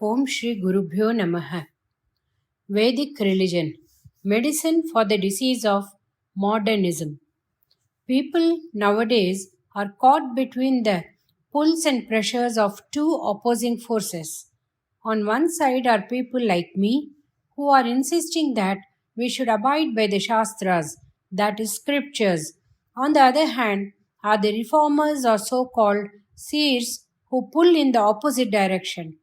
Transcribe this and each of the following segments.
Om Shri Gurubhyo Namaha. Vedic religion, medicine for the disease of modernism. People nowadays are caught between the pulls and pressures of two opposing forces. On one side are people like me who are insisting that we should abide by the Shastras, that is, scriptures. On the other hand, are the reformers or so called seers who pull in the opposite direction.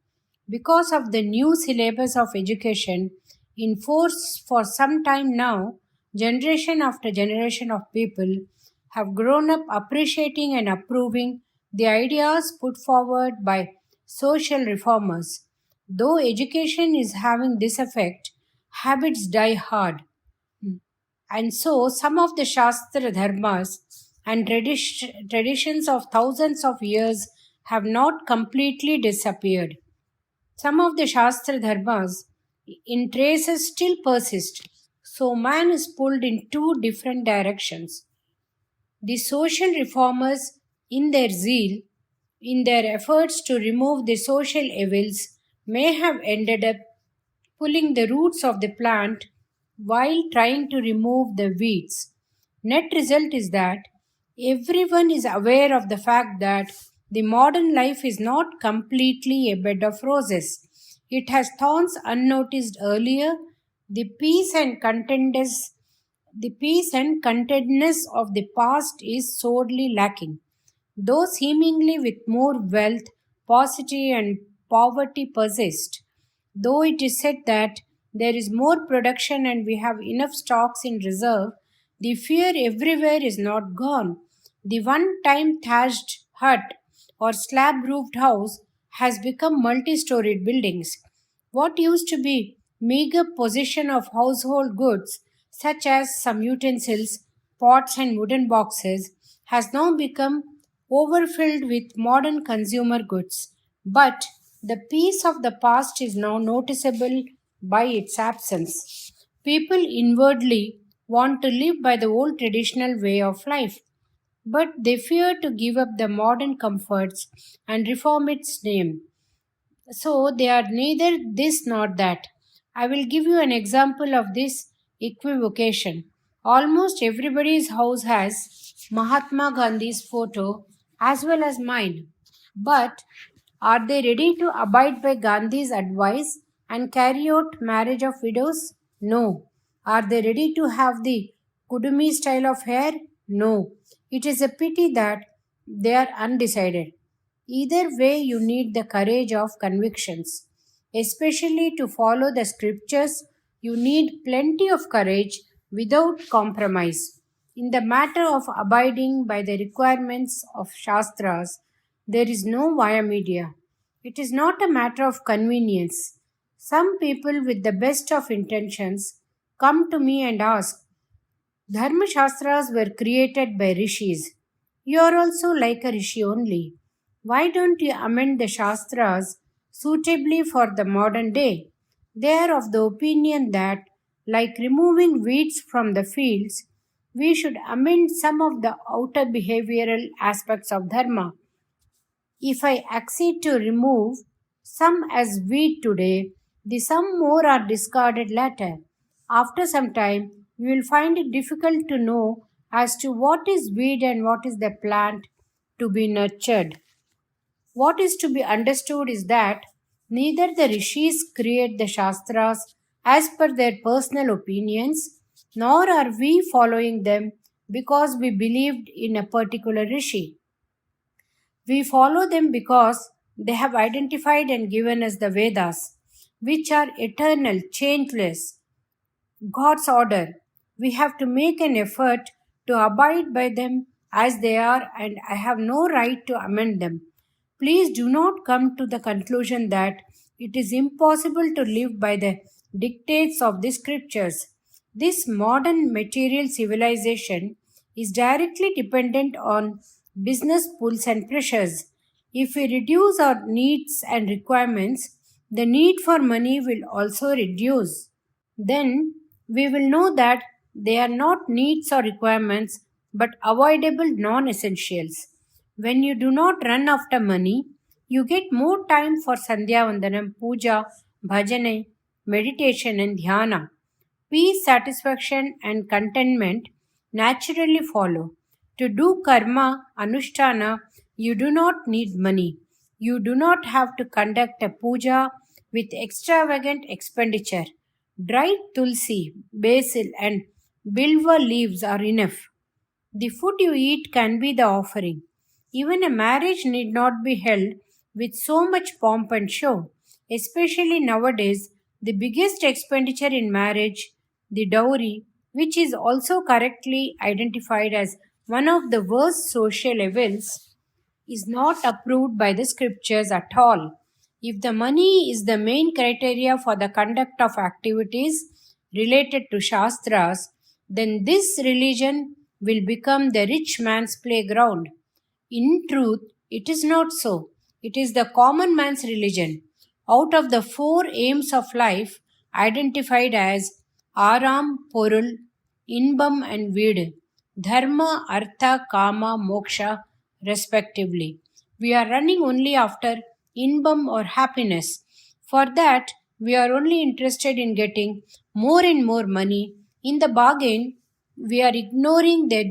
Because of the new syllabus of education in force for some time now, generation after generation of people have grown up appreciating and approving the ideas put forward by social reformers. Though education is having this effect, habits die hard. And so, some of the Shastra dharmas and traditions of thousands of years have not completely disappeared. Some of the Shastra dharmas in traces still persist, so man is pulled in two different directions. The social reformers, in their zeal, in their efforts to remove the social evils, may have ended up pulling the roots of the plant while trying to remove the weeds. Net result is that everyone is aware of the fact that the modern life is not completely a bed of roses. It has thorns unnoticed earlier. The peace and contentedness of the past is sorely lacking. Though seemingly with more wealth, paucity, and poverty persist, though it is said that there is more production and we have enough stocks in reserve, the fear everywhere is not gone. The one time thatched hut or slab roofed house has become multi storied buildings. What used to be meager possession of household goods, such as some utensils, pots, and wooden boxes, has now become overfilled with modern consumer goods. But the peace of the past is now noticeable by its absence. People inwardly want to live by the old traditional way of life, but they fear to give up the modern comforts and reform its name. So they are neither this nor that. I will give you an example of this equivocation. Almost everybody's house has Mahatma Gandhi's photo as well as mine. But are they ready to abide by Gandhi's advice and carry out marriage of widows? No. Are they ready to have the Kudumi style of hair? No. It is a pity that they are undecided. Either way, you need the courage of convictions. Especially to follow the scriptures, you need plenty of courage without compromise. In the matter of abiding by the requirements of Shastras, there is no via media. It is not a matter of convenience. Some people with the best of intentions come to me and ask, Dharma Shastras were created by rishis. You are also like a rishi only. Why don't you amend the Shastras suitably for the modern day? They are of the opinion that, like removing weeds from the fields, we should amend some of the outer behavioral aspects of Dharma. If I accede to remove some as weed today, the some more are discarded later. After some time, you will find it difficult to know as to what is weed and what is the plant to be nurtured. What is to be understood is that neither the rishis create the Shastras as per their personal opinions, nor are we following them because we believed in a particular rishi. We follow them because they have identified and given us the Vedas, which are eternal, changeless, God's order. We have to make an effort to abide by them as they are, and I have no right to amend them. Please do not come to the conclusion that it is impossible to live by the dictates of the scriptures. This modern material civilization is directly dependent on business pulls and pressures. If we reduce our needs and requirements, the need for money will also reduce. Then we will know that they are not needs or requirements but avoidable non essentials. When you do not run after money, You get more time for Sandhya Vandanam, Puja, Bhajane, meditation, and Dhyana. Peace, satisfaction, and contentment naturally follow. To do karma, anushtana, you do not need money. You do not have to conduct a puja with extravagant expenditure. Dried tulsi, basil, and bilva leaves are enough. The food you eat can be the offering. Even a marriage need not be held with so much pomp and show. Especially nowadays, the biggest expenditure in marriage, the dowry, which is also correctly identified as one of the worst social evils, is not approved by the scriptures at all. If the money is the main criteria for the conduct of activities related to Shastras, then this religion will become the rich man's playground. In truth, it is not so. It is the common man's religion. Out of the four aims of life identified as Aram, Porul, Inbam, and Veed, Dharma, Artha, Kama, Moksha, respectively. We are running only after Inbam or happiness. For that, we are only interested in getting more and more money. In the bargain, we are ignoring the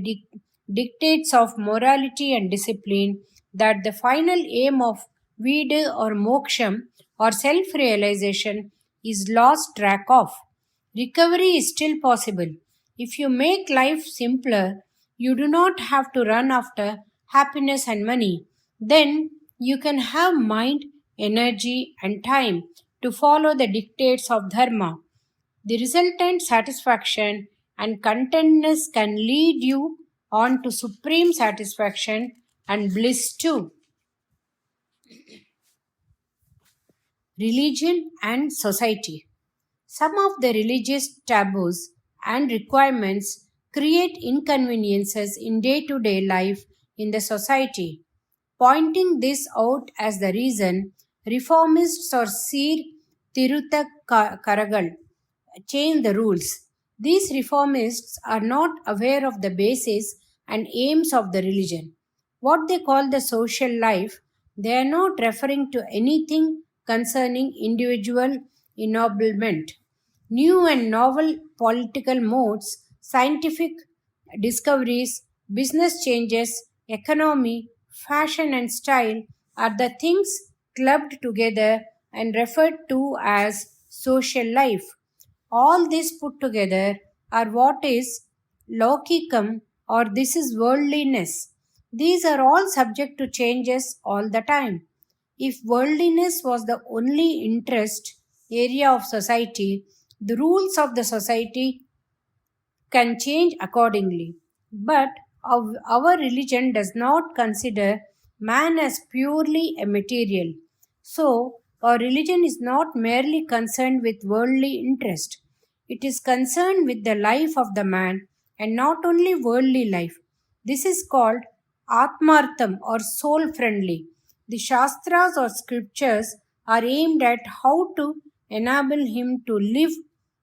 dictates of morality and discipline that the final aim of Vida or Moksham or self realization is lost track of. Recovery is still possible. If you make life simpler, you do not have to run after happiness and money. Then you can have mind, energy, and time to follow the dictates of Dharma. The resultant satisfaction and contentness can lead you on to supreme satisfaction and bliss too. Religion and society. Some of the religious taboos and requirements create inconveniences in day to day life in the society. Pointing this out as the reason, reformists or Sir Tirutha Karagal change the rules. These reformists are not aware of the basis and aims of the religion. What they call the social life, they are not referring to anything concerning individual ennoblement. New and novel political modes, scientific discoveries, business changes, economy, fashion, and style are the things clubbed together and referred to as social life. All this put together are what is Lokikam or this is worldliness. These are all subject to changes all the time. If worldliness was the only interest area of society, the rules of the society can change accordingly. But our religion does not consider man as purely a material. So, our religion is not merely concerned with worldly interest. It is concerned with the life of the man and not only worldly life. This is called Atmartham or soul friendly. The Shastras or scriptures are aimed at how to enable him to live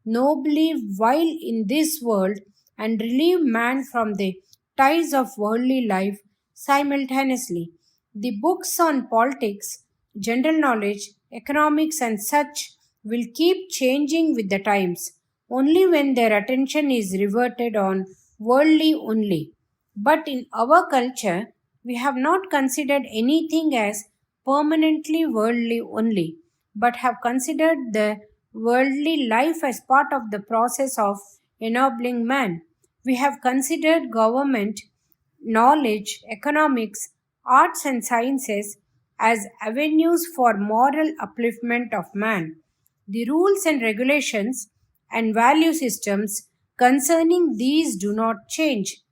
nobly while in this world and relieve man from the ties of worldly life simultaneously. The books on politics, general knowledge, economics, and such will keep changing with the times, only when their attention is reverted on worldly only. But in our culture, we have not considered anything as permanently worldly only, but have considered the worldly life as part of the process of ennobling man. We have considered government, knowledge, economics, arts, and sciences as avenues for moral upliftment of man. The rules and regulations and value systems concerning these do not change.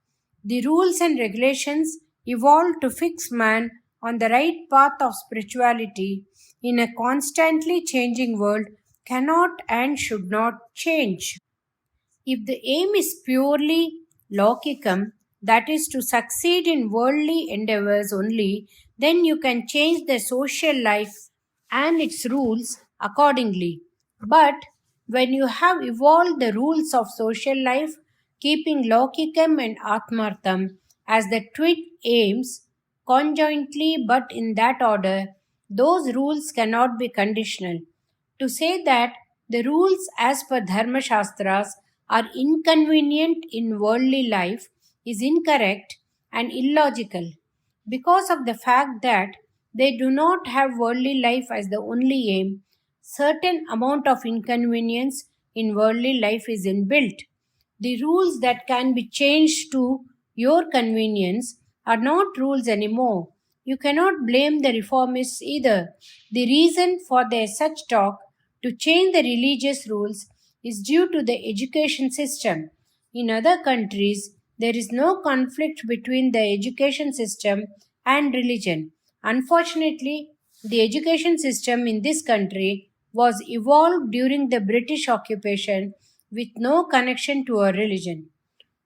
The rules and regulations evolved to fix man on the right path of spirituality in a constantly changing world cannot and should not change. If the aim is purely Lokikam, that is to succeed in worldly endeavors only, then you can change the social life and its rules accordingly. But when you have evolved the rules of social life, keeping Lokikam and Atmartham as the twin aims conjointly but in that order, Those rules cannot be conditional. To say that the rules as per Dharma Shastras are inconvenient in worldly life is incorrect and illogical because of the fact that they do not have worldly life as the only aim. Certain amount of inconvenience in worldly life is inbuilt. The rules that can be changed to your convenience are not rules anymore. You cannot blame the reformists either. The reason for their such talk to change the religious rules is due to the education system. In other countries, there is no conflict between the education system and religion. Unfortunately, the education system in this country was evolved during the British occupation with no connection to a religion.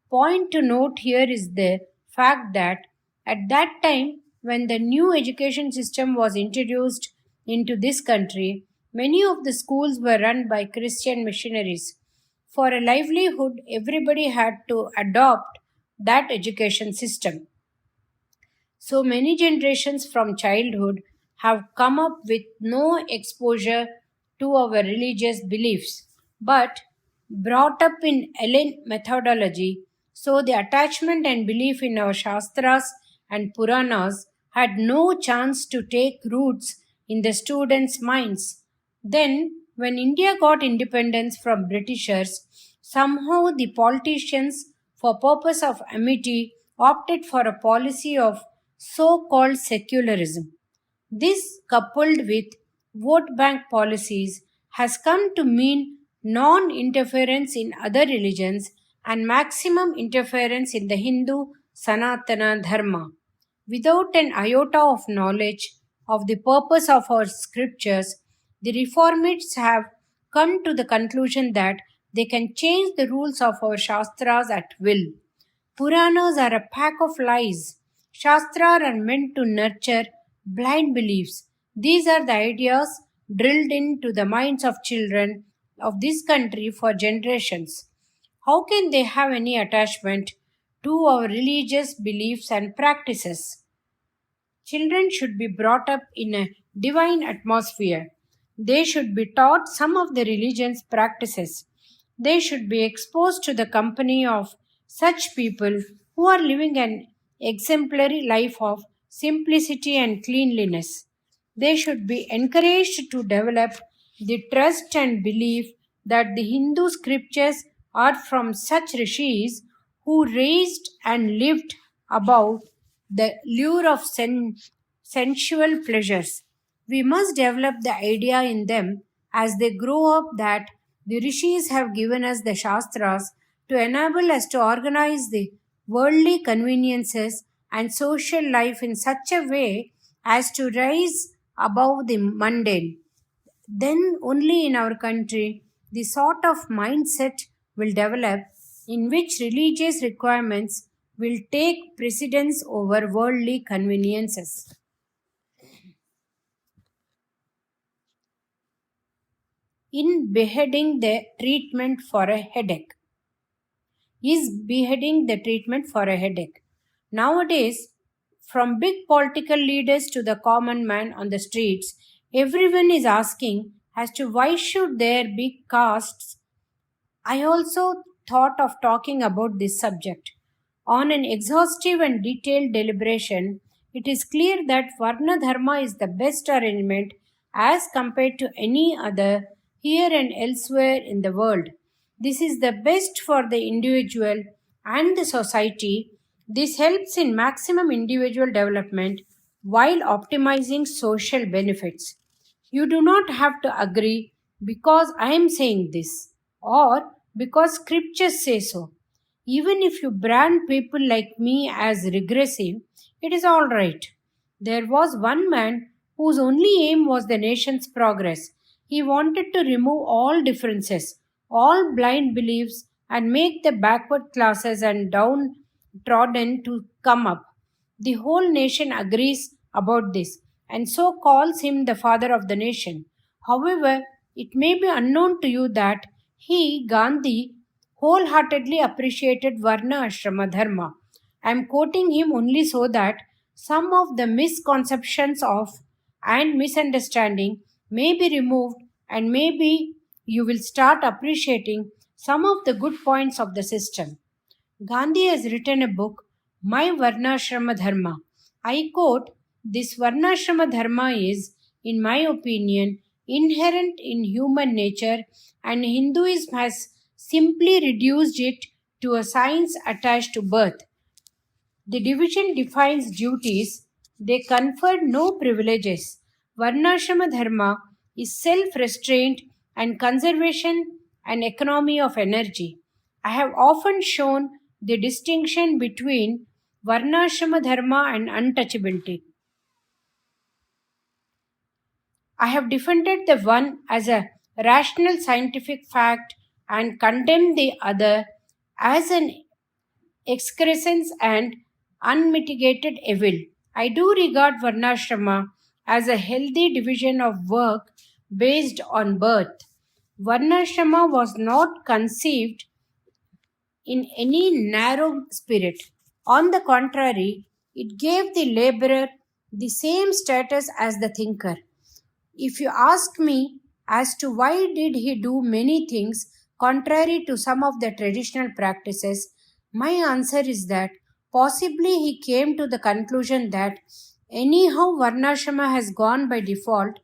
Point to note here is the fact that at that time, when the new education system was introduced into this country, many of the schools were run by Christian missionaries. For a livelihood, everybody had to adopt that education system. So many generations from childhood have come up with no exposure to our religious beliefs, but brought up in Ellen methodology. So the attachment and belief in our Shastras and Puranas had no chance to take roots in the students' minds. Then, when India got independence from Britishers, somehow the politicians, for purpose of amity, opted for a policy of so-called secularism. This, coupled with vote bank policies, has come to mean non interference in other religions and maximum interference in the Hindu Sanatana Dharma. Without an iota of knowledge of the purpose of our scriptures, the reformists have come to the conclusion that they can change the rules of our Shastras at will. Puranas are a pack of lies. Shastras are meant to nurture blind beliefs. These are the ideas drilled into the minds of children of this country for generations. How can they have any attachment to our religious beliefs and practices? Children should be brought up in a divine atmosphere. They should be taught some of the religion's practices. They should be exposed to the company of such people who are living an exemplary life of simplicity and cleanliness. They should be encouraged to develop the trust and belief that the Hindu scriptures are from such rishis who raised and lived above the lure of sensual pleasures. We must develop the idea in them as they grow up that the rishis have given us the shastras to enable us to organize the worldly conveniences and social life in such a way as to rise above the mundane. Then only in our country the sort of mindset will develop in which religious requirements will take precedence over worldly conveniences. In beheading the treatment for a headache. Is beheading the treatment for a headache? Nowadays, from big political leaders to the common man on the streets, everyone is asking as to why should there be castes. I also thought of talking about this subject. On an exhaustive and detailed deliberation, it is clear that Varna Dharma is the best arrangement as compared to any other here and elsewhere in the world. This is the best for the individual and the society. This helps in maximum individual development while optimizing social benefits. You do not have to agree because I am saying this or because scriptures say so. Even if you brand people like me as regressive, it is all right. There was one man whose only aim was the nation's progress. He wanted to remove all differences, all blind beliefs, and make the backward classes and downtrodden to come up. The whole nation agrees about this and so calls him the father of the nation. However, it may be unknown to you that he, Gandhi, wholeheartedly appreciated Varna Ashrama Dharma. I am quoting him only so that some of the misconceptions of and misunderstanding may be removed, and maybe you will start appreciating some of the good points of the system. Gandhi has written a book, My Varnashrama Dharma. I quote, "This Varnashrama Dharma is, in my opinion, inherent in human nature, and Hinduism has simply reduced it to a science attached to birth. The division defines duties, they confer no privileges. Varnashrama Dharma is self restraint and conservation and economy of energy. I have often shown the distinction between Varnashrama Dharma and untouchability. I have defended the one as a rational scientific fact and condemned the other as an excrescence and unmitigated evil. I do regard Varnashrama as a healthy division of work based on birth. Varnashrama was not conceived in any narrow spirit. On the contrary, it gave the laborer the same status as the thinker. If you ask me as to why did he do many things contrary to some of the traditional practices, my answer is that possibly he came to the conclusion that anyhow Varnashrama has gone by default,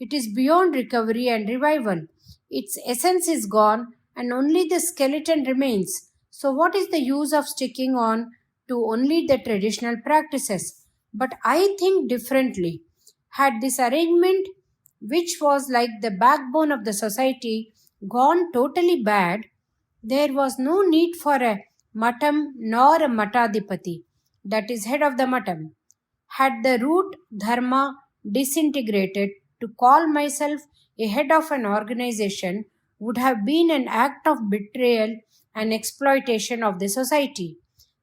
it is beyond recovery and revival. Its essence is gone and only the skeleton remains. So what is the use of sticking on to only the traditional practices? But I think differently. Had this arrangement, which was like the backbone of the society, gone totally bad, there was no need for a matam nor a matadipati, that is, head of the matam. Had the root dharma disintegrated, to call myself a head of an organization would have been an act of betrayal and exploitation of the society.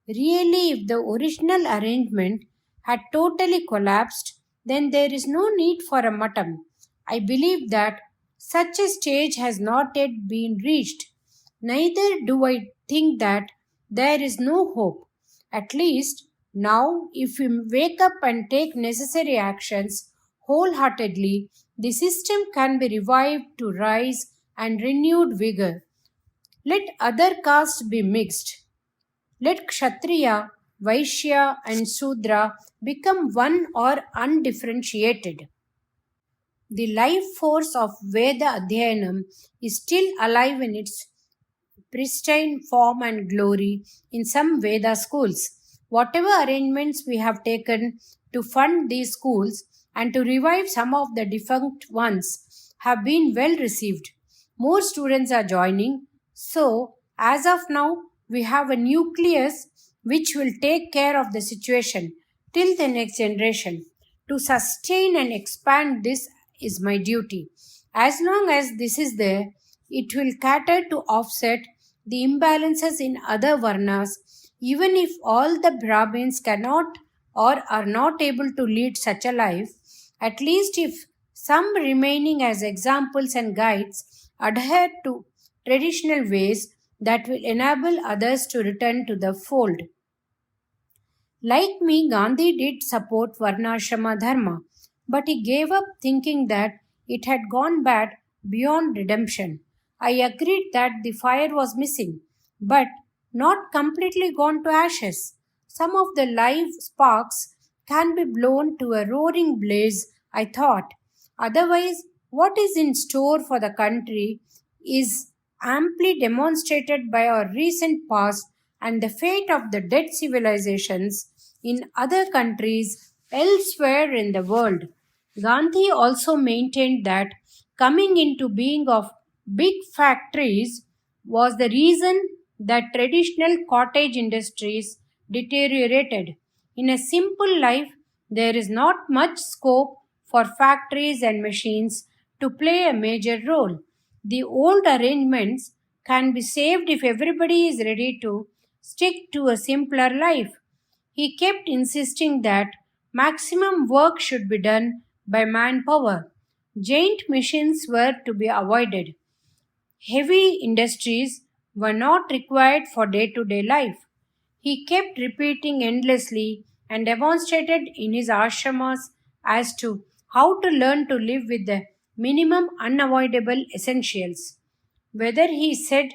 Really, if the original arrangement had totally collapsed, then there is no need for a matam. I believe that such a stage has not yet been reached. Neither do I think that there is no hope. At least now, if we wake up and take necessary actions wholeheartedly, the system can be revived to rise and renewed vigor. Let other castes be mixed. Let Kshatriya, Vaishya, and Sudra become one or undifferentiated. The life force of Veda Adhyanam is still alive in its pristine form and glory in some Veda schools. Whatever arrangements we have taken to fund these schools and to revive some of the defunct ones have been well received. More students are joining, so as of now, we have a nucleus which will take care of the situation till the next generation. To sustain and expand this is my duty. As long as this is there, it will cater to offset the imbalances in other varnas, even if all the Brahmins cannot or are not able to lead such a life, at least if some remaining as examples and guides adhere to traditional ways that will enable others to return to the fold. Like me, Gandhi did support Varnashrama Dharma, but he gave up thinking that it had gone bad beyond redemption. I agreed that the fire was missing, but not completely gone to ashes. Some of the live sparks can be blown to a roaring blaze, I thought. Otherwise, what is in store for the country is amply demonstrated by our recent past and the fate of the dead civilizations in other countries elsewhere in the world. Gandhi also maintained that coming into being of big factories was the reason that traditional cottage industries deteriorated. In a simple life, there is not much scope for factories and machines to play a major role. The old arrangements can be saved if everybody is ready to stick to a simpler life. He kept insisting that maximum work should be done by manpower. Giant machines were to be avoided. Heavy industries were not required for day to day life. He kept repeating endlessly and demonstrated in his ashramas as to how to learn to live with the minimum unavoidable essentials. Whether he said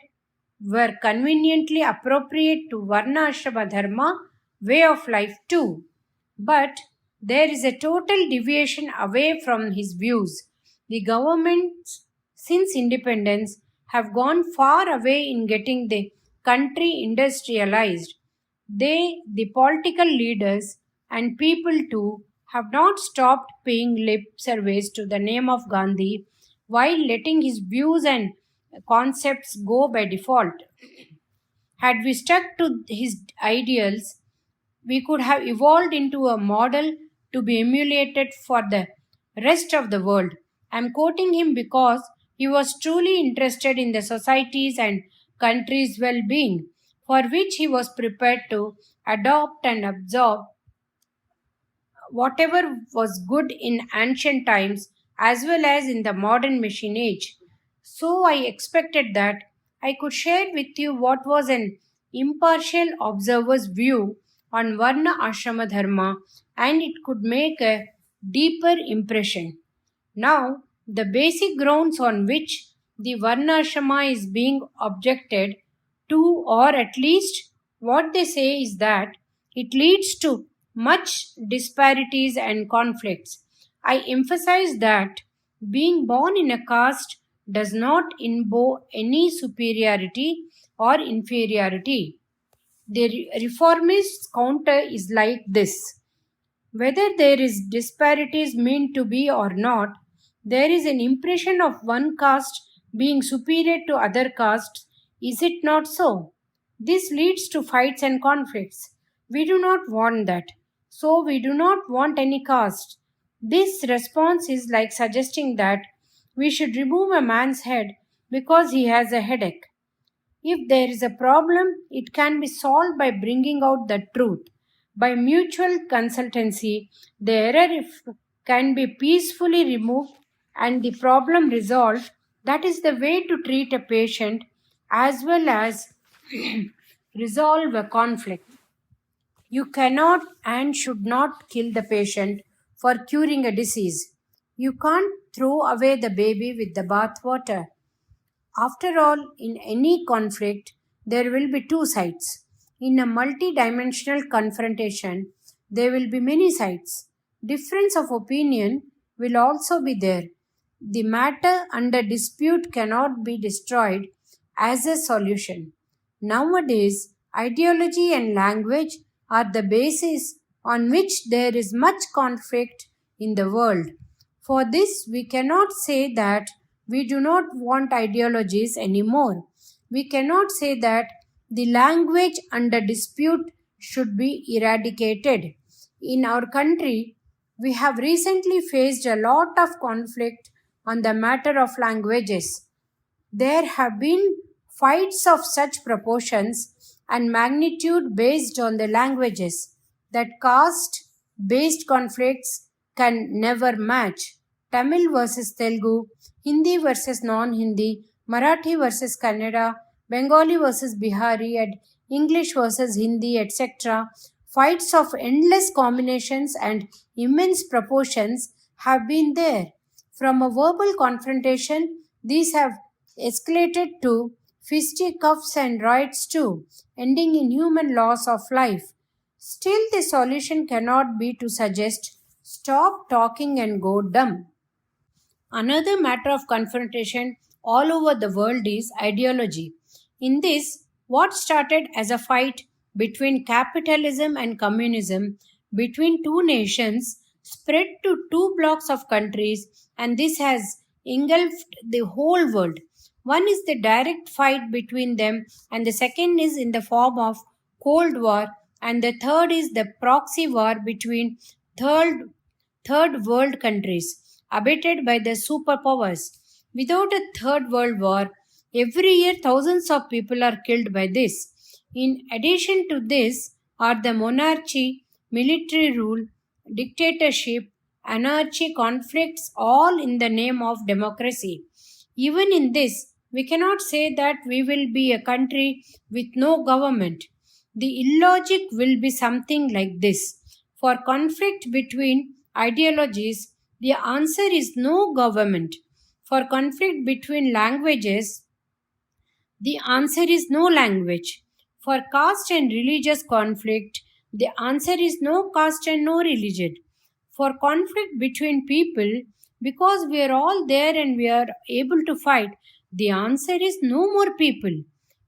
were conveniently appropriate to Varna Ashrama Dharma way of life too. But there is a total deviation away from his views. The governments, since independence, have gone far away in getting the country industrialized. They, the political leaders and people too, have not stopped paying lip service to the name of Gandhi while letting his views and concepts go by default. Had we stuck to his ideals, we could have evolved into a model to be emulated for the rest of the world. I am quoting him because he was truly interested in the society's and country's well being, for which he was prepared to adopt and absorb whatever was good in ancient times as well as in the modern machine age. So I expected that I could share with you what was an impartial observer's view on Varna Ashrama Dharma and it could make a deeper impression. Now, the basic grounds on which the Varnashrama is being objected to, or at least what they say, is that it leads to much disparities and conflicts. I emphasize that being born in a caste does not invoke any superiority or inferiority. The reformist counter is like this: whether there is disparities meant to be or not, there is an impression of one caste being superior to other castes. Is it not so? This leads to fights and conflicts. We do not want that. So we do not want any caste. This response is like suggesting that we should remove a man's head because he has a headache. If there is a problem, it can be solved by bringing out the truth. By mutual consultancy, the error can be peacefully removed and the problem resolved. That is the way to treat a patient as well as resolve a conflict. You cannot and should not kill the patient for curing a disease. You can't throw away the baby with the bathwater. After all, in any conflict, there will be two sides. In a multi-dimensional confrontation, there will be many sides. Difference of opinion will also be there. The matter under dispute cannot be destroyed as a solution. Nowadays, ideology and language are the basis on which there is much conflict in the world. For this, we cannot say that we do not want ideologies anymore. We cannot say that the language under dispute should be eradicated. In our country, we have recently faced a lot of conflict on the matter of languages. There have been fights of such proportions and magnitude based on the languages that caste based conflicts can never match. Tamil versus Telugu, Hindi versus non-Hindi, Marathi versus Kannada, Bengali versus Bihari, and English versus Hindi, etc. Fights of endless combinations and immense proportions have been there. From a verbal confrontation, these have escalated to fisticuffs and riots too, ending in human loss of life. Still, the solution cannot be to suggest stop talking and go dumb. Another matter of confrontation all over the world is ideology. In this, what started as a fight between capitalism and communism between two nations spread to two blocks of countries, and this has engulfed the whole world. One is the direct fight between them, and the second is in the form of Cold War, and the third is the proxy war between third, third world countries, abetted by the superpowers. Without a third world war, every year thousands of people are killed by this. In addition to this are the monarchy, military rule, dictatorship, anarchy, conflicts, all in the name of democracy. Even in this, we cannot say that we will be a country with no government. The illogic will be something like this. For conflict between ideologies, The answer is no government. For conflict between languages, the answer is no language. For caste and religious conflict, the answer is no caste and no religion. For conflict between people, because we are all there and we are able to fight, the answer is no more people.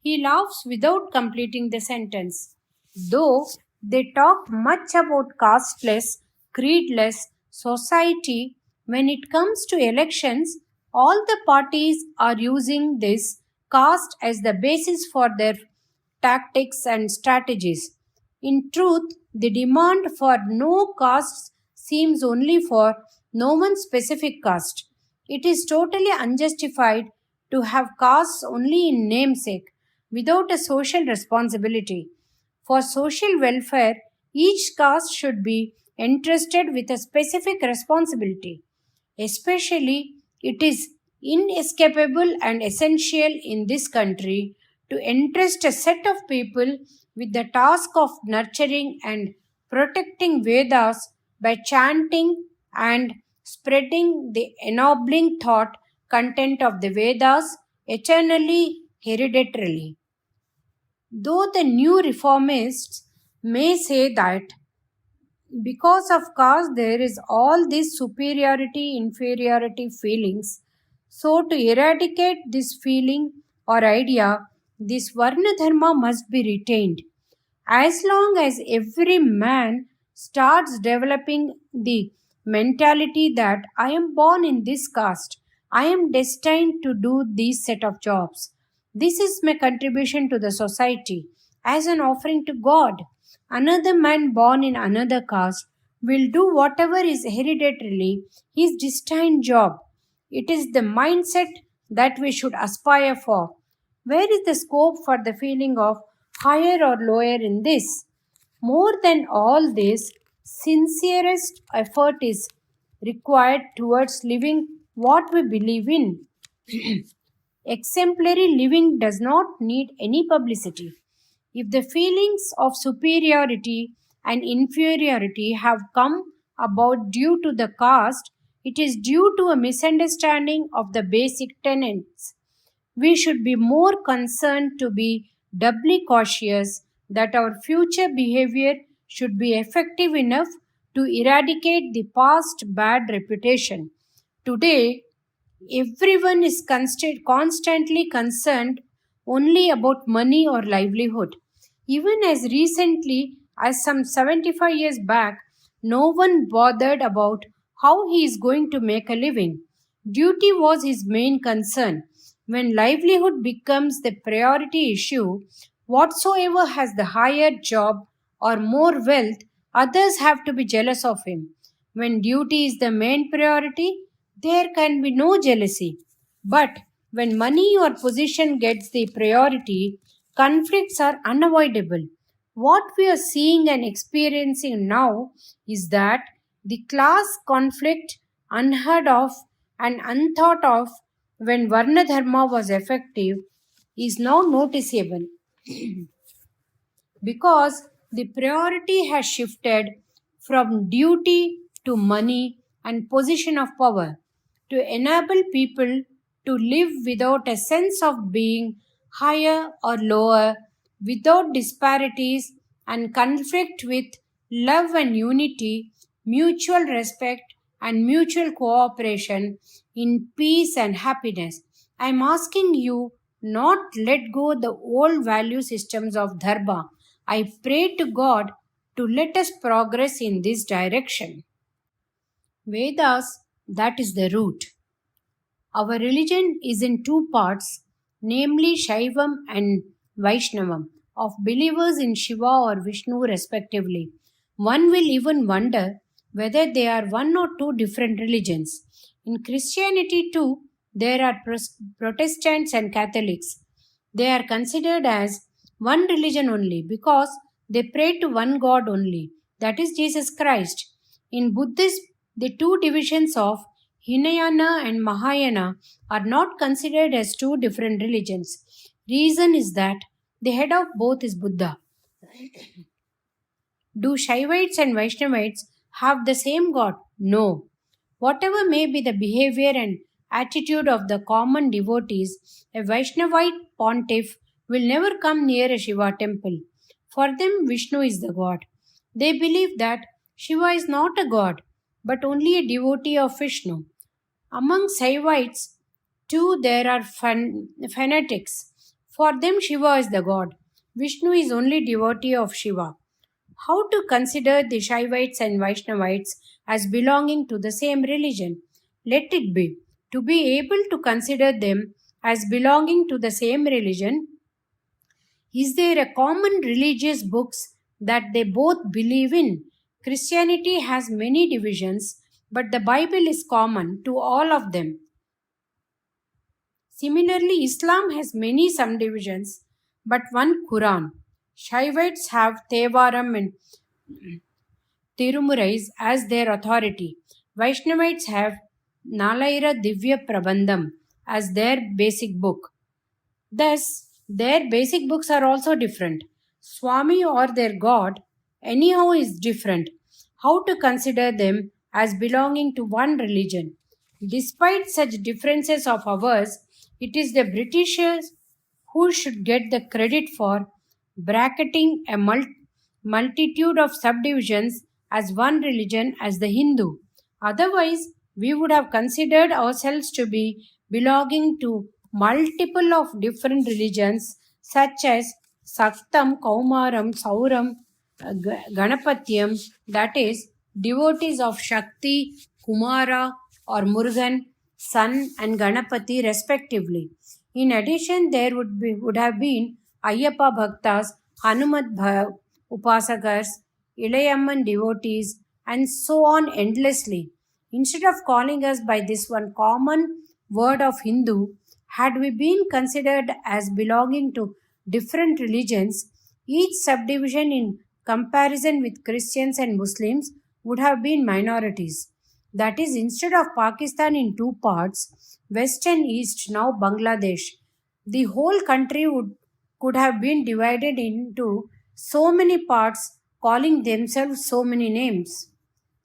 He laughs without completing the sentence. Though they talk much about casteless, creedless society, when it comes to elections, all the parties are using this caste as the basis for their tactics and strategies. In truth, the demand for no caste seems only for no one specific caste. It is totally unjustified to have castes only in namesake without a social responsibility. For social welfare, each caste should be entrusted with a specific responsibility. Especially, it is inescapable and essential in this country to entrust a set of people with the task of nurturing and protecting Vedas by chanting and spreading the ennobling thought content of the Vedas eternally, hereditarily. Though the new reformists may say that because of caste there is all these superiority inferiority feelings, so to eradicate this feeling or idea, this varna dharma must be retained. As long as every man starts developing the mentality that I am born in this caste, I am destined to do these set of jobs, this is my contribution to the society as an offering to God. Another man born in another caste will do whatever is hereditarily his destined job. It is the mindset that we should aspire for. Where is the scope for the feeling of higher or lower in this? More than all this, sincerest effort is required towards living what we believe in. Exemplary living does not need any publicity. If the feelings of superiority and inferiority have come about due to the caste, it is due to a misunderstanding of the basic tenets. We should be more concerned to be doubly cautious that our future behavior should be effective enough to eradicate the past bad reputation. Today, everyone is constantly concerned only about money or livelihood. Even as recently as some 75 years back, no one bothered about how he is going to make a living. Duty was his main concern. When livelihood becomes the priority issue, whatsoever has the higher job or more wealth, others have to be jealous of him. When duty is the main priority, there can be no jealousy. But when money or position gets the priority, conflicts are unavoidable. What we are seeing and experiencing now is that the class conflict, unheard of and unthought of when Varna Dharma was effective, is now noticeable because the priority has shifted from duty to money and position of power to enable people to live without a sense of being higher or lower, without disparities and conflict, with love and unity, mutual respect and mutual cooperation in peace and happiness. I am asking you not let go the old value systems of dharma. I pray to God to let us progress in this direction. Vedas, that is the root. Our religion is in two parts, namely Shaivam and Vaishnavam, of believers in Shiva or Vishnu respectively. One will even wonder whether they are one or two different religions. In Christianity too, there are Protestants and Catholics. They are considered as one religion only because they pray to one God only, that is Jesus Christ. In Buddhism, the two divisions of Hinayana and Mahayana are not considered as two different religions. Reason is that the head of both is Buddha. Do Shaivites and Vaishnavites have the same God? No. Whatever may be the behavior and attitude of the common devotees, a Vaishnavite pontiff will never come near a Shiva temple. For them, Vishnu is the god. They believe that Shiva is not a god, but only a devotee of Vishnu. Among Saivites, too, there are fanatics. For them, Shiva is the god. Vishnu is only devotee of Shiva. How to consider the Shaivites and Vaishnavites as belonging to the same religion? Let it be. To be able to consider them as belonging to the same religion, is there a common religious books that they both believe in? Christianity has many divisions, but the Bible is common to all of them. Similarly, Islam has many subdivisions, but one Quran. Shaivites have Tevaram and Tirumurais as their authority. Vaishnavites have Nalaira Divya Prabandham as their basic book. Thus, their basic books are also different. Swami or their god, anyhow, is different. How to consider them as belonging to one religion? Despite such differences of ours, it is the Britishers who should get the credit for bracketing a multitude of subdivisions as one religion as the Hindu. Otherwise, we would have considered ourselves to be belonging to multiple of different religions such as Saktam, Kaumaram, Sauram, Ganapatyam, that is, devotees of Shakti, Kumara, or Murugan, Sun, and Ganapati, respectively. In addition, there would have been Ayyappa Bhaktas, Upasakas, Ilayamman devotees, and so on endlessly. Instead of calling us by this one common word of Hindu, had we been considered as belonging to different religions, each subdivision in comparison with Christians and Muslims would have been minorities. That is, instead of Pakistan in two parts, west and east, now Bangladesh, the whole country could have been divided into so many parts, calling themselves so many names.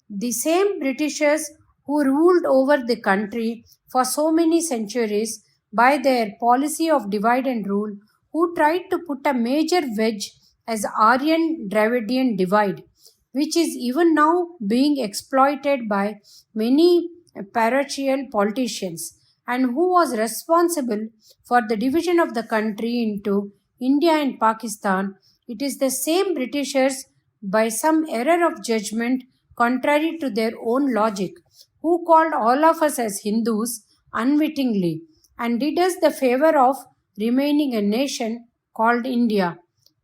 The same Britishers who ruled over the country for so many centuries by their policy of divide and rule, who tried to put a major wedge as Aryan Dravidian divide, which is even now being exploited by many parochial politicians, and who was responsible for the division of the country into India and Pakistan. It is the same Britishers, by some error of judgment contrary to their own logic, who called all of us as Hindus unwittingly and did us the favor of remaining a nation called India.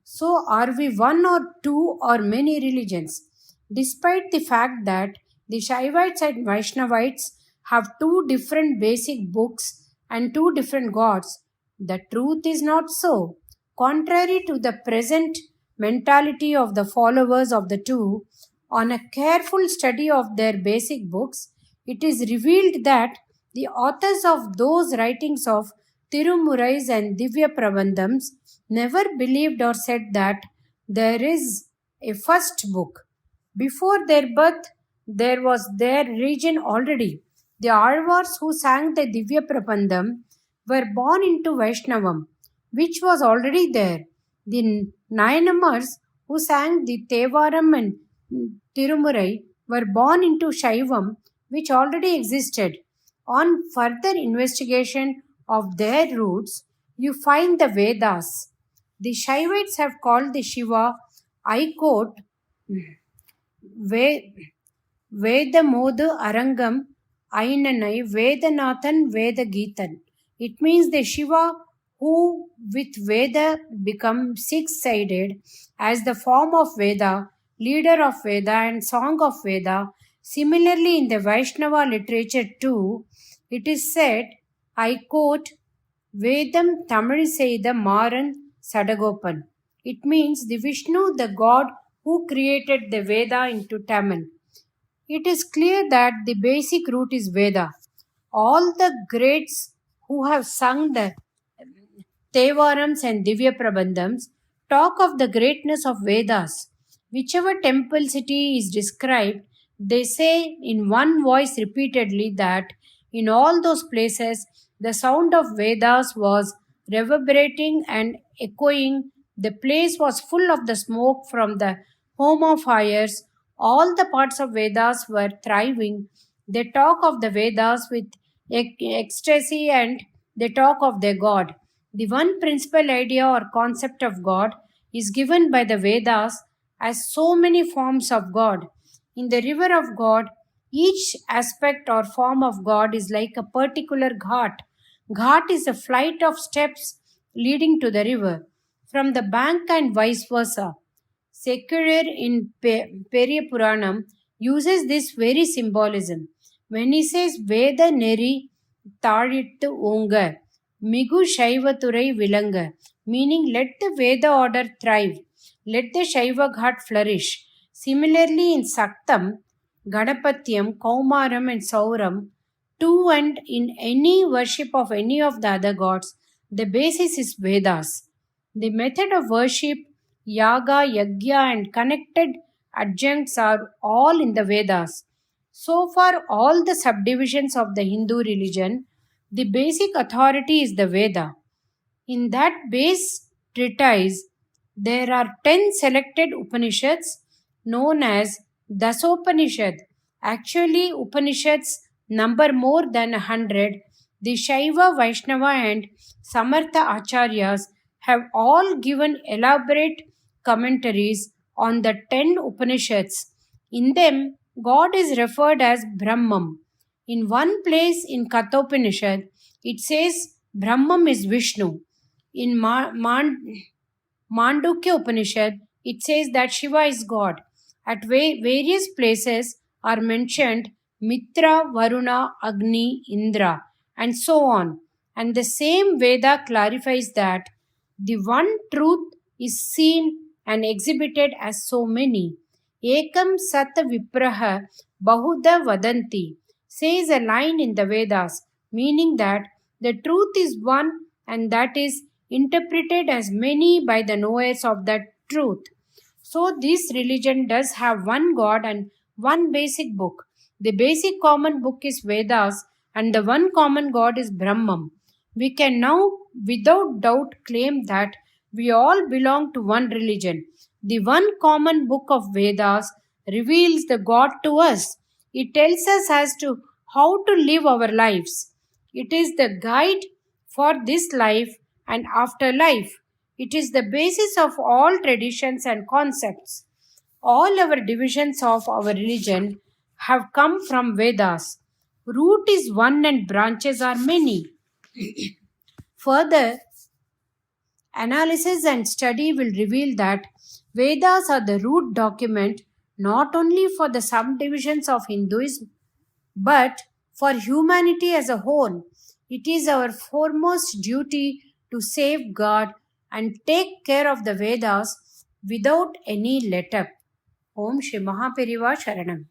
So, are we one or two or many religions? Despite the fact that the Shaivites and Vaishnavites have two different basic books and two different gods, the truth is not so. Contrary to the present mentality of the followers of the two, on a careful study of their basic books, it is revealed that the authors of those writings of Tirumurais and Divya Prabandhams never believed or said that there is a first book. Before their birth, there was their region already. The Alvars who sang the Divya Prabandham were born into Vaishnavam, which was already there. The Nayanamars who sang the Tevaram and Tirumurai were born into Shaivam, which already existed. On further investigation of their roots, you find the Vedas. The Shaivites have called the Shiva, I quote, Vedamodu Arangam Ainanai Vedanathan Vedageetan. It means the Shiva who with Veda become six-sided as the form of Veda, leader of Veda and song of Veda. Similarly, in the Vaishnava literature too, it is said, I quote, Vedam Tamil Seida Maran Sadagopan. It means the Vishnu, the god who created the Veda into Tamil. It is clear that the basic root is Veda. All the greats who have sung the Tevarams and Divya Prabandhams talk of the greatness of Vedas. Whichever temple city is described, They say in one voice repeatedly that in all those places the sound of Vedas was reverberating and echoing. The place was full of the smoke from the home of fires. All the parts of Vedas were thriving. They talk of the Vedas with ecstasy and they talk of their God. The one principal idea or concept of God is given by the Vedas as so many forms of God. In the river of God, each aspect or form of God is like a particular ghat. Ghat is a flight of steps leading to the river from the bank and vice versa. Secular in Periyapuranam uses this very symbolism. When he says Veda Neri Tadittu Onga, Migu Shaivathurai Vilanga, meaning let the Veda order thrive, let the Shaiva Ghat flourish. Similarly, in Saktam, Gadapatyam, Kaumaram, and Sauram, too, and in any worship of any of the other gods, the basis is Vedas. The method of worship, yaga, yagya, and connected adjuncts are all in the Vedas. So far, all the subdivisions of the Hindu religion, the basic authority is the Veda. In that base treatise, there are 10 selected Upanishads known as Dasopanishad. Actually, Upanishads number more than 100. The Shaiva, Vaishnava, and Samartha Acharyas have all given elaborate commentaries on the 10 Upanishads. In them, God is referred as Brahman. In one place in Kathopanishad, it says Brahman is Vishnu. In Mandukya Upanishad, it says that Shiva is God. At various places are mentioned Mitra, Varuna, Agni, Indra, and so on. And the same Veda clarifies that the one truth is seen and exhibited as so many. Ekam Sat Vipraha Bahuda Vadanti says a line in the Vedas, meaning that the truth is one and that is interpreted as many by the knowers of that truth. So, this religion does have one God and one basic book. The basic common book is Vedas, and the one common God is Brahman. We can now, without doubt, claim that we all belong to one religion. The one common book of Vedas reveals the God to us. It tells us as to how to live our lives. It is the guide for this life and afterlife. It is the basis of all traditions and concepts. All our divisions of our religion have come from Vedas. Root is one and branches are many. Further analysis and study will reveal that Vedas are the root document not only for the subdivisions of Hinduism but for humanity as a whole. It is our foremost duty to safeguard and take care of the Vedas without any let up. Om Shri Mahaperiva Sharanam.